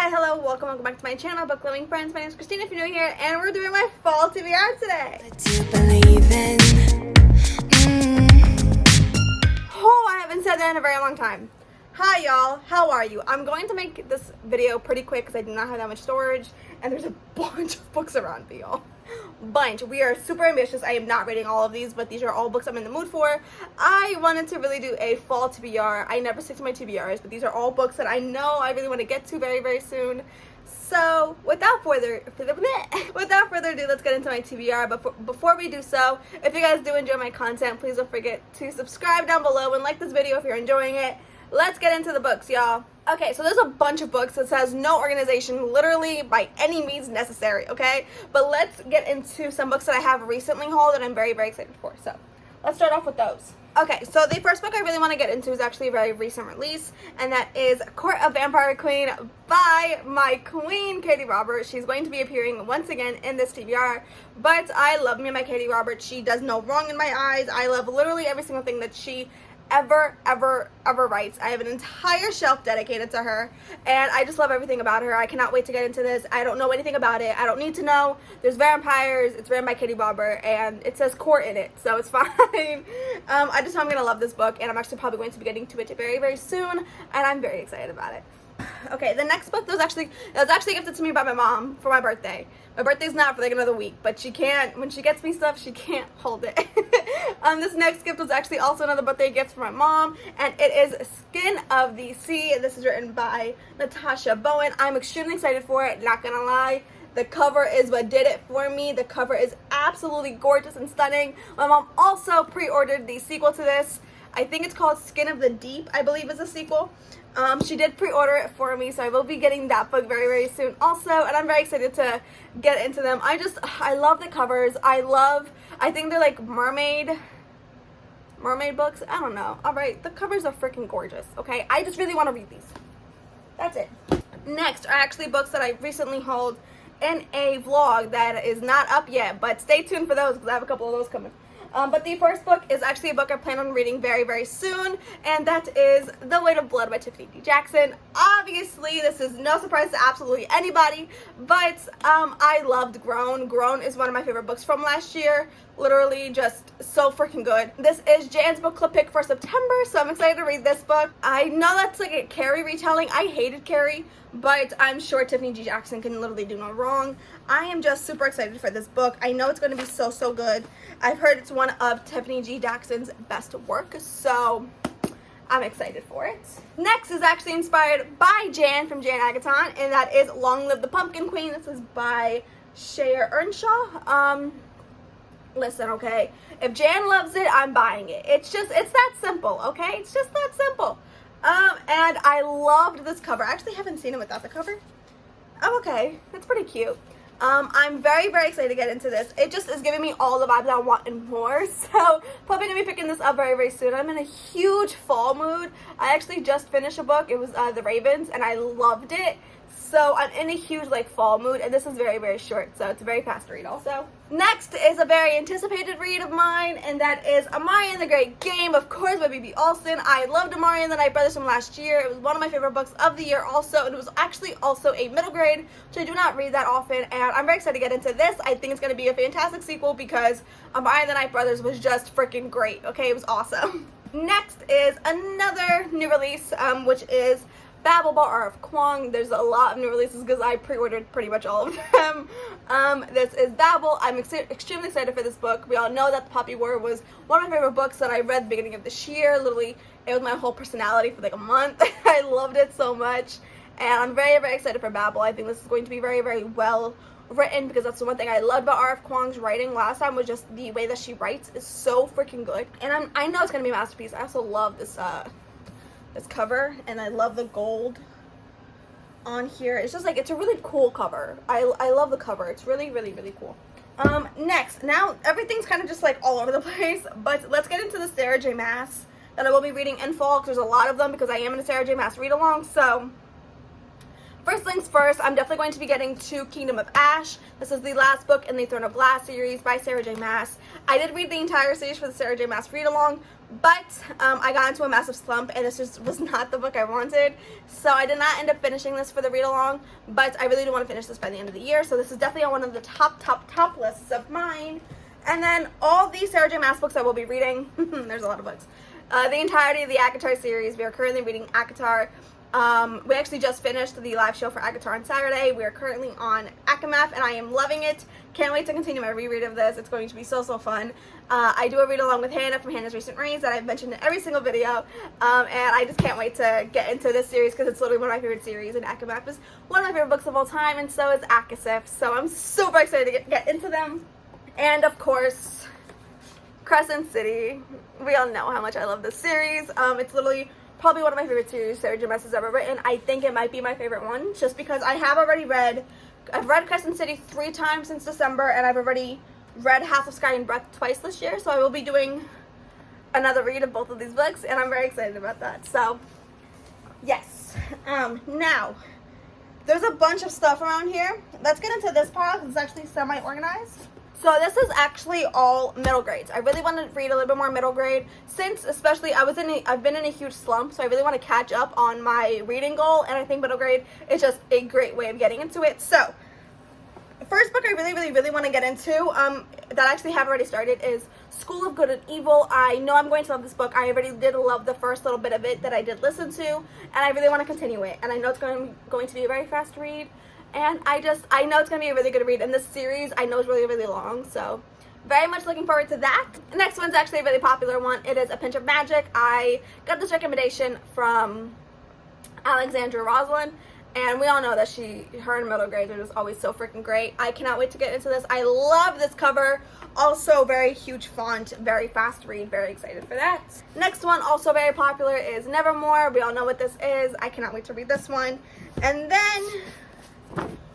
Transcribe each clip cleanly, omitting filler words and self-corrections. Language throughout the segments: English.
Hi, hello, welcome back to my channel, Book Loving Friends. My name is Christina if you're new here, and we're doing my fall TBR today. Oh, I haven't said that in a very long time. Hi y'all, how are you? I'm going to make this video pretty quick because I do not have that much storage, and there's a bunch of books around me, y'all. Bunch. We are super ambitious. I am not reading all of these, but these are all books I'm in the mood for. I wanted to really do a fall TBR. I never stick to my TBRs, but these are all books that I know I really want to get to very soon. So without further ado, let's get into my TBR. But before we do so, if you guys do enjoy my content, please don't forget to subscribe down below and like this video if you're enjoying it. Let's get into the books, y'all. Okay, so there's a bunch of books that says no organization, literally by any means necessary, okay? But let's get into some books that I have recently hauled and I'm very excited for. So let's start off with those. Okay, so the first book I really want to get into is actually a very recent release, and that is Court of Vampire Queen by my queen, Katie Roberts. She's going to be appearing once again in this TBR, but I love me and my Katie Roberts. She does no wrong in my eyes. I love literally every single thing that she ever writes. I have an entire shelf dedicated to her, and I just love everything about her. I cannot wait to get into this. I don't know anything about it. I don't need to know. There's vampires. It's written by Katie Roberts, and it says court in it, so it's fine. I just know I'm gonna love this book, and I'm actually probably going to be getting to it very soon, and I'm very excited about it. Okay, the next book that was actually gifted to me by my mom for my birthday. My birthday's not for like another week, but she can't, when she gets me stuff, she can't hold it. This next gift was actually also another birthday gift for my mom, and it is Skin of the Sea. This is written by Natasha Bowen. I'm extremely excited for it, not gonna lie. The cover is what did it for me. The cover is absolutely gorgeous and stunning. My mom also pre-ordered the sequel to this. I think it's called Skin of the Deep, I believe is a sequel. She did pre-order it for me, so I will be getting that book very soon also, and I'm very excited to get into them. I love the covers. I think they're like mermaid books. I don't know. Alright, the covers are freaking gorgeous, okay? I just really want to read these. That's it. Next are actually books that I recently hauled in a vlog that is not up yet, but stay tuned for those because I have a couple of those coming. But the first book is actually a book I plan on reading very soon, and that is The Weight of Blood by Tiffany D. Jackson. Obviously, this is no surprise to absolutely anybody, but I loved Grown. Grown is one of my favorite books from last year. Literally just so freaking good. This is Jan's book club pick for September, so I'm excited to read this book. I know that's like a Carrie retelling. I hated Carrie, but I'm sure Tiffany D. Jackson can literally do no wrong. I am just super excited for this book. I know it's going to be so good. I've heard it's one of Tiffany D. Jackson's best work, so I'm excited for it. Next is actually inspired by Jan from Jan Agaton, and that is Long Live the Pumpkin Queen. This is by Shea Earnshaw. Listen, okay, if Jan loves it, I'm buying it. It's that simple, okay? It's just that simple. And I loved this cover. I actually haven't seen it without the cover. Oh, okay, that's pretty cute. I'm very excited to get into this. It just is giving me all the vibes I want and more, so probably gonna be picking this up very soon. I'm in a huge fall mood. I actually just finished a book. It was The Ravens, and I loved it. So I'm in a huge like fall mood, and this is very short, so it's a very fast read also. Next is a very anticipated read of mine, and that is Amari and the Great Game, of course, by B.B. Alston. I loved Amari and the Night Brothers from last year. It was one of my favorite books of the year also, and it was actually also a middle grade, which I do not read that often, and I'm very excited to get into this. I think it's going to be a fantastic sequel because Amari and the Night Brothers was just freaking great, okay? It was awesome. Next is another new release, which is Babel by R.F. Kuang. There's a lot of new releases because I pre-ordered pretty much all of them. This is Babel. I'm extremely excited for this book. We all know that The Poppy War was one of my favorite books that I read at the beginning of this year. Literally, it was my whole personality for like a month. I loved it so much, and I'm very excited for Babel. I think this is going to be very well written because that's the one thing I loved about R.F. Kuang's writing last time was just the way that she writes is so freaking good, and I know it's going to be a masterpiece. I also love this cover, and I love the gold on here. It's just like, it's a really cool cover. I love the cover. It's really cool. Next, now everything's kind of just like all over the place, but let's get into the Sarah J. Maas that I will be reading in fall, because there's a lot of them because I am in a Sarah J. Maas read along. So First things first, I'm definitely going to be getting to Kingdom of Ash. This is the last book in the Throne of Glass series by Sarah J. Maas. I did read the entire series for the Sarah J. Maas read-along, but I got into a massive slump, and this just was not the book I wanted. So I did not end up finishing this for the read-along, but I really do want to finish this by the end of the year. So this is definitely on one of the top lists of mine. And then all these Sarah J. Maas books I will be reading. There's a lot of books. The entirety of the ACOTAR series. We are currently reading ACOTAR. We actually just finished the live show for ACOTAR on Saturday. We are currently on ACOMAF, and I am loving it. Can't wait to continue my reread of this. It's going to be so fun. I do a read along with Hannah from Hannah's Recent Reads that I've mentioned in every single video, and I just can't wait to get into this series because it's literally one of my favorite series, and ACOMAF is one of my favorite books of all time, and so is ACOSF, so I'm super excited to get into them. And of course, Crescent City. We all know how much I love this series. It's literally probably one of my favorite series Sarah J. Maas has ever written. I think it might be my favorite one, just because I've read Crescent City 3 times since December, and I've already read House of Sky and Breath twice this year, so I will be doing another read of both of these books, and I'm very excited about that. So, yes. Now, there's a bunch of stuff around here. Let's get into this pile, because it's actually semi-organized. So this is actually all middle grades. I really want to read a little bit more middle grade since, especially, I've been in a huge slump, so I really want to catch up on my reading goal, and I think middle grade is just a great way of getting into it. So, the first book I really want to get into, that I actually have already started, is School of Good and Evil. I know I'm going to love this book. I already did love the first little bit of it that I did listen to, and I really want to continue it. And I know it's going to be a very fast read. And I know it's going to be a really good read. And this series, I know is really long. So, very much looking forward to that. The next one's actually a really popular one. It is A Pinch of Magic. I got this recommendation from Alexandra Roslin. And we all know that her and middle grades are just always so freaking great. I cannot wait to get into this. I love this cover. Also, very huge font, very fast read. Very excited for that. Next one, also very popular, is Nevermore. We all know what this is. I cannot wait to read this one. And then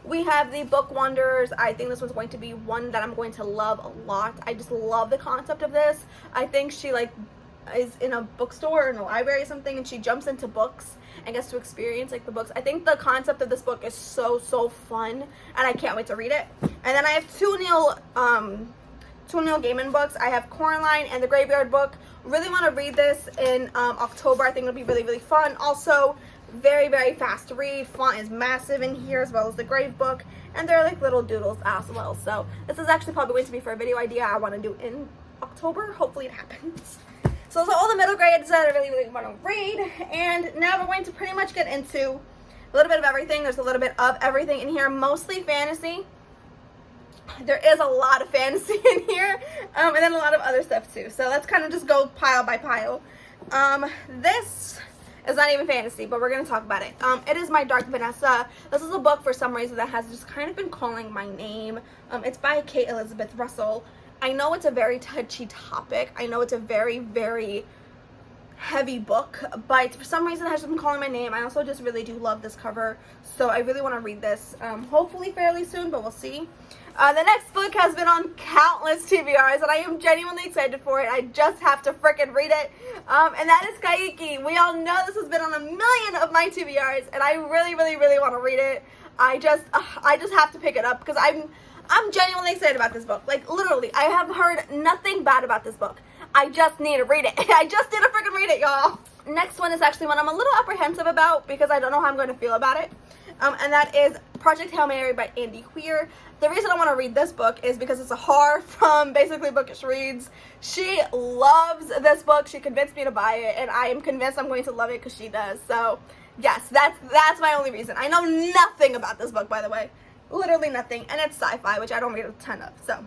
we have the Book Wanderers. I think this one's going to be one that I'm going to love a lot. I just love the concept of this. I think she is in a bookstore or in a library or something, and she jumps into books and gets to experience the books. I think the concept of this book is so fun, and I can't wait to read it. And then I have two Neil Gaiman books. I have Coraline and The Graveyard Book. Really want to read this in October. I think it'll be really fun. Also, very fast to read. Font is massive in here, as well as the Grave Book, and they're little doodles as well. So this is actually probably going to be for a video idea I want to do in October. Hopefully it happens. So those are all the middle grades that I really want to read, and now we're going to pretty much get into a little bit of everything. There's a little bit of everything in here, mostly fantasy. There is a lot of fantasy in here, and then a lot of other stuff too. So let's kind of just go pile by pile. This is not even fantasy, but we're going to talk about it. It is My Dark Vanessa. This is a book for some reason that has just kind of been calling my name. It's by Kate Elizabeth Russell. I know it's a very touchy topic. I know it's a very heavy book, but for some reason it has just been calling my name. I also just really do love this cover, so I really want to read this, hopefully fairly soon, but we'll see. The next book has been on countless TBRs, and I am genuinely excited for it. I just have to frickin' read it, and that is Kaiki. We all know this has been on a million of my TBRs, and I really want to read it. I just have to pick it up, because I'm genuinely excited about this book. Literally, I have heard nothing bad about this book. I just need to read it. I just need to freaking read it, y'all. Next one is actually one I'm a little apprehensive about, because I don't know how I'm going to feel about it. And that is Project Hail Mary by Andy Weir. The reason I want to read this book is because it's a horror from basically Bookish Reads. She loves this book. She convinced me to buy it, and I am convinced I'm going to love it because she does. So, yes, that's my only reason. I know nothing about this book, by the way. Literally nothing, and it's sci-fi, which I don't read a ton of. So,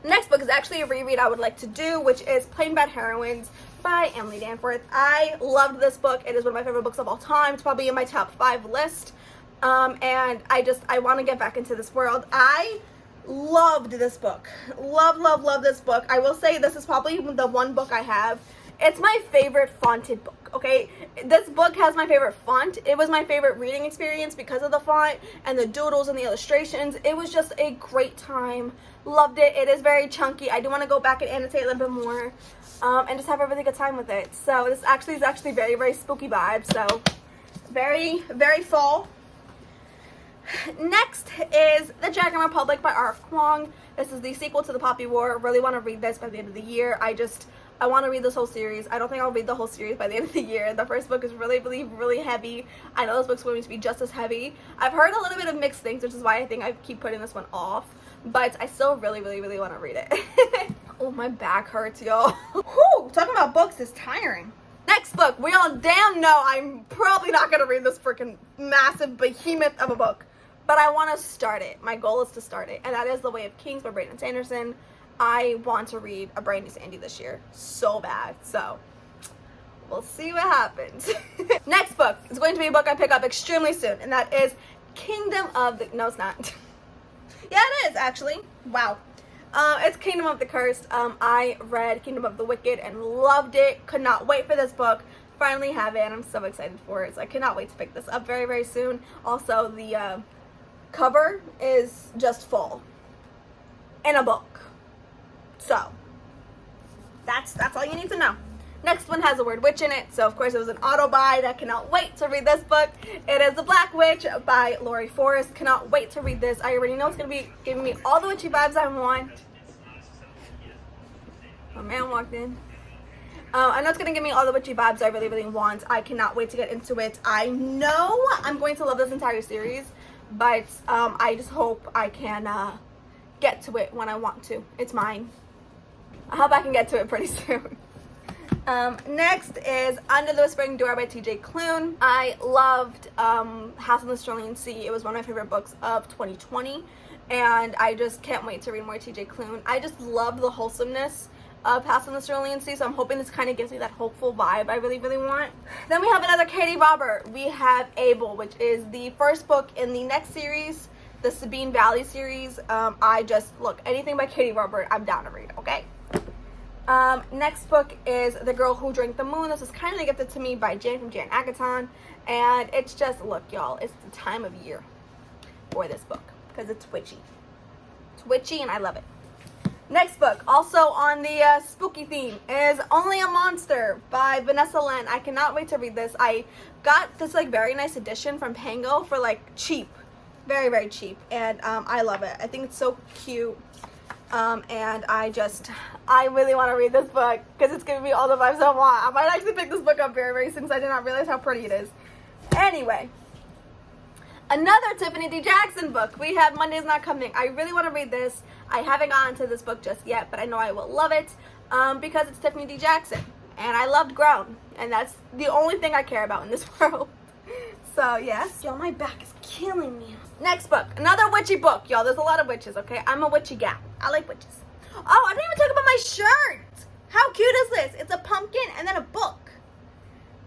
the next book is actually a reread I would like to do, which is Plain Bad Heroines by Emily Danforth. I loved this book. It is one of my favorite books of all time. It's probably in my top 5 list. And I want to get back into this world. I loved this book. Love this book. I will say this is probably the one book I have. It's my favorite fonted book, okay? This book has my favorite font. It was my favorite reading experience because of the font and the doodles and the illustrations. It was just a great time. Loved it. It is very chunky. I do want to go back and annotate a little bit more, and just have a really good time with it. So this actually is very spooky vibes. So Very, very fall. Next is The Dragon Republic by R.F. Kuang. This is the sequel to The Poppy War. Really want to read this by the end of the year. I want to read this whole series. I don't think I'll read the whole series by the end of the year. The first book is really heavy. I know this book's going to be just as heavy. I've heard a little bit of mixed things, which is why I think I keep putting this one off. But I still really want to read it. Oh, my back hurts, y'all. Whew, talking about books is tiring. Next book, we all damn know I'm probably not going to read this freaking massive behemoth of a book. But I want to start it. My goal is to start it. And that is The Way of Kings by Brandon Sanderson. I want to read A Brand New Sandy this year so bad. So we'll see what happens. Next book is going to be a book I pick up extremely soon. And that is Kingdom of the... No, it's not. Yeah, it is, actually. Wow. It's Kingdom of the Cursed. I read Kingdom of the Wicked and loved it. Could not wait for this book. Finally have it, and I'm so excited for it. So I cannot wait to pick this up very soon. Also, the cover is just full in a book. So that's all you need to know. Next one has the word witch in it, so of course it was an auto buy. I cannot wait to read this book. It is The Black Witch by Laurie Forrest. Cannot wait to read this. I already know it's going to be giving me all the witchy vibes I want. My man walked in. I know it's going to give me all the witchy vibes I really want. I cannot wait to get into it. I know I'm going to love this entire series, but I just hope I can get to it when I want to. It's mine. I hope I can get to it pretty soon. Next is Under the Whispering Door by T.J. Klune. I loved House on the Cerulean Sea. It was one of my favorite books of 2020, and I just can't wait to read more T.J. Klune. I just love the wholesomeness of House on the Cerulean Sea, so I'm hoping this kind of gives me that hopeful vibe I really want. Then we have another Katie Robert. We have Abel, which is the first book in the next series, the Sabine Valley series. Look, anything by Katie Robert, I'm down to read, okay? Next book is The Girl Who Drank the Moon. This was kindly gifted to me by Jan from Jan Agaton. And it's just, look, y'all, it's the time of year for this book because it's witchy. It's witchy and I love it. Next book, also on the spooky theme, is Only a Monster by Vanessa Len. I cannot wait to read this. I got this very nice edition from Pango for cheap. Very cheap. And I love it. I think it's so cute. And I really want to read this book because it's giving me all the vibes I want. I might actually pick this book up very soon because I did not realize how pretty it is. Anyway, another Tiffany D. Jackson book. We have Monday's Not Coming. I really want to read this. I haven't gotten to this book just yet, but I know I will love it because it's Tiffany D. Jackson. And I loved Grown. And that's the only thing I care about in this world. So, yes. Y'all, my back is killing me. Next book. Another witchy book. Y'all, there's a lot of witches, okay? I'm a witchy gal. I like witches. Oh, I didn't even talk about my shirt. How cute is this? It's a pumpkin and then a book.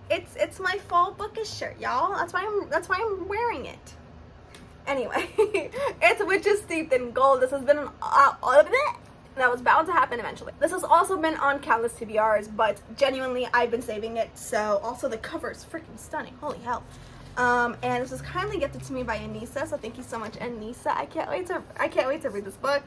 It's my fall bookish shirt, y'all. That's why I'm wearing it. Anyway, it's Witches Steeped in Gold. This has been that was bound to happen eventually. This has also been on countless TBRs, but genuinely I've been saving it. So also the cover is freaking stunning. Holy hell. And this was kindly gifted to me by Anissa, so thank you so much, Anissa. I can't wait to read this book.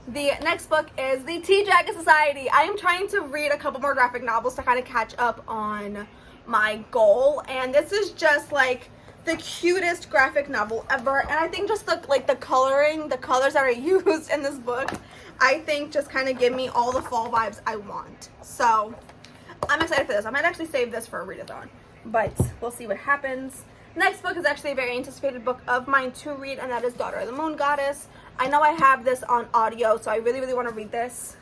The next book is The Tea Dragon Society. I am trying to read a couple more graphic novels to kind of catch up on my goal, and this is just the cutest graphic novel ever. And I think just the coloring, the colors that are used in this book, I think just kind of give me all the fall vibes I want. So I'm excited for this. I might actually save this for a readathon, but we'll see what happens. Next book is actually a very anticipated book of mine to read, and that is Daughter of the Moon Goddess. I know I have this on audio, so I really want to read this.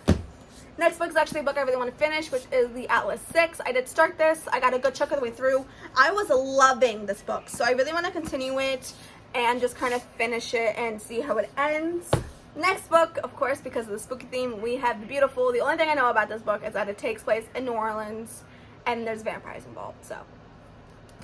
Next book is actually a book I really want to finish, which is The Atlas 6. I did start this. I got a good chunk of the way through. I was loving this book, so I really want to continue it and just kind of finish it and see how it ends. Next book, of course, because of the spooky theme, we have The Beautiful. The only thing I know about this book is that it takes place in New Orleans and there's vampires involved, so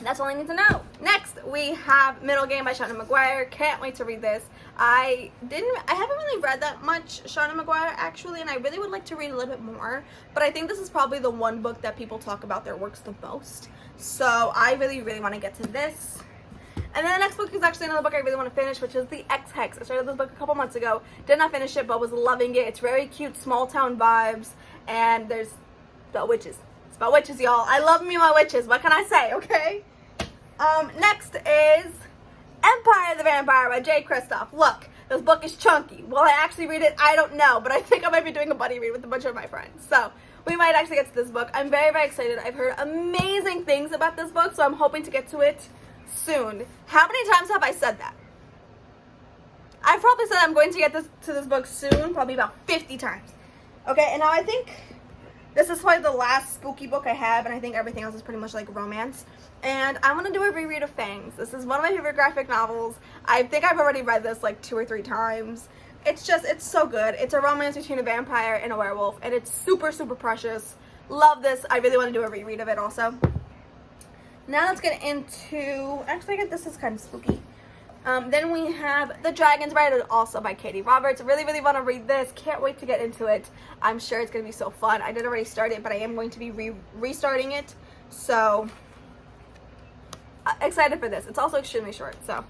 that's all I need to know. Next, we have Middle Game by Shauna McGuire. Can't wait to read this. I haven't really read that much Shauna McGuire, actually, and I really would like to read a little bit more, but I think this is probably the one book that people talk about their works the most, so I really want to get to this. And then the next book is actually another book I really want to finish, which is The X-Hex. I started this book a couple months ago, did not finish it, but was loving it. It's very cute, small town vibes, and there's the witches. about witches, y'all. I love me my witches. What can I say, okay? Next is Empire the Vampire by J. Kristoff. Look, this book is chunky. Will I actually read it? I don't know, but I think I might be doing a buddy read with a bunch of my friends. So we might actually get to this book. I'm very, very excited. I've heard amazing things about this book, so I'm hoping to get to it soon. How many times have I said that? I've probably said I'm going to get to this book soon, probably about 50 times. Okay, and now I think this is probably the last spooky book I have, and I think everything else is pretty much like romance. And I'm going to do a reread of Fangs. This is one of my favorite graphic novels. I think I've already read this like 2 or 3 times. It's so good. It's a romance between a vampire and a werewolf, and it's super, super precious. Love this. I really want to do a reread of it also. Now let's get into, actually I guess this is kind of spooky. Then we have The Dragon's Ride, also by Katie Roberts. Really, really want to read this. Can't wait to get into it. I'm sure it's going to be so fun. I did already start it, but I am going to be restarting it. So, excited for this. It's also extremely short, so.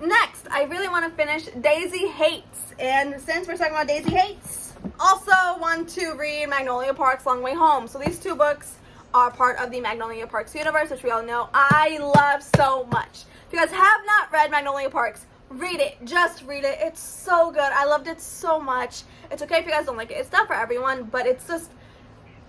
Next, I really want to finish Daisy Hates. And since we're talking about Daisy Hates, also want to read Magnolia Park's Long Way Home. So these 2 books are part of the Magnolia Parks universe, which we all know I love so much. If you guys have not read Magnolia Parks, read it. Just read it. It's so good. I loved it so much. It's okay if you guys don't like it. It's not for everyone, but it's just,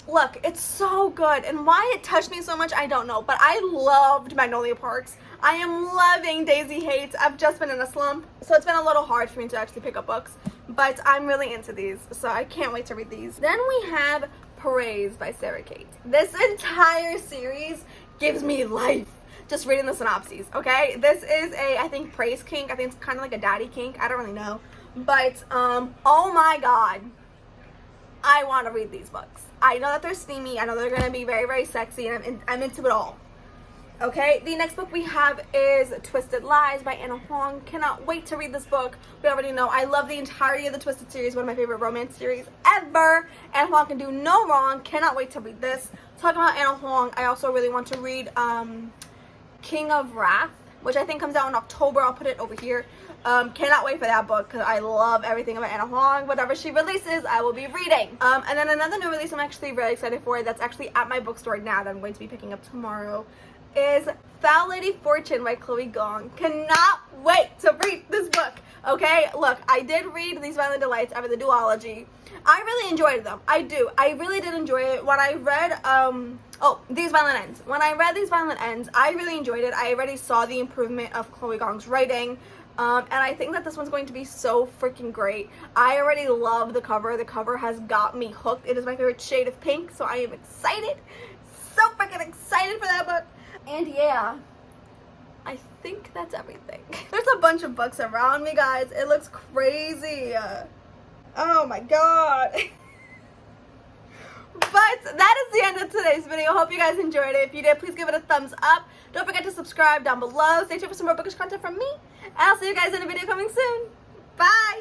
look, it's so good. And why it touched me so much, I don't know. But I loved Magnolia Parks. I am loving Daisy Hates. I've just been in a slump, so it's been a little hard for me to actually pick up books. But I'm really into these, so I can't wait to read these. Then we have Praise by Sarah Kate. This entire series gives me life. Just reading the synopses, okay? This is I think praise kink. I think it's kind of like a daddy kink. I don't really know. But, oh my god. I want to read these books. I know that they're steamy. I know they're going to be very, very sexy, and I'm into it all. Okay, the next book we have is Twisted Lies by Anna Huang. Cannot wait to read this book. We already know I love the entirety of the Twisted series, one of my favorite romance series ever. Anna Huang can do no wrong. Cannot wait to read this. Talking about Anna Huang, I also really want to read King of Wrath, which I think comes out in October. I'll put it over here. Cannot wait for that book because I love everything about Anna Huang. Whatever she releases, I will be reading. And then another new release I'm actually very excited for that's actually at my bookstore now that I'm going to be picking up tomorrow is Foul Lady Fortune by Chloe Gong. Cannot wait to read this book. Okay, look, I did read These Violent Delights after the duology. I really enjoyed them. I do. I really did enjoy it. When I read, These Violent Ends. When I read These Violent Ends, I really enjoyed it. I already saw the improvement of Chloe Gong's writing. And I think that this one's going to be so freaking great. I already love the cover. The cover has got me hooked. It is my favorite shade of pink, so I am excited. So freaking excited for that book. And yeah, I think that's everything. There's a bunch of books around me, guys. It looks crazy. Oh my god. But that is the end of today's video. Hope you guys enjoyed it. If you did, please give it a thumbs up. Don't forget to subscribe down below. Stay tuned for some more bookish content from me. And I'll see you guys in a video coming soon. Bye.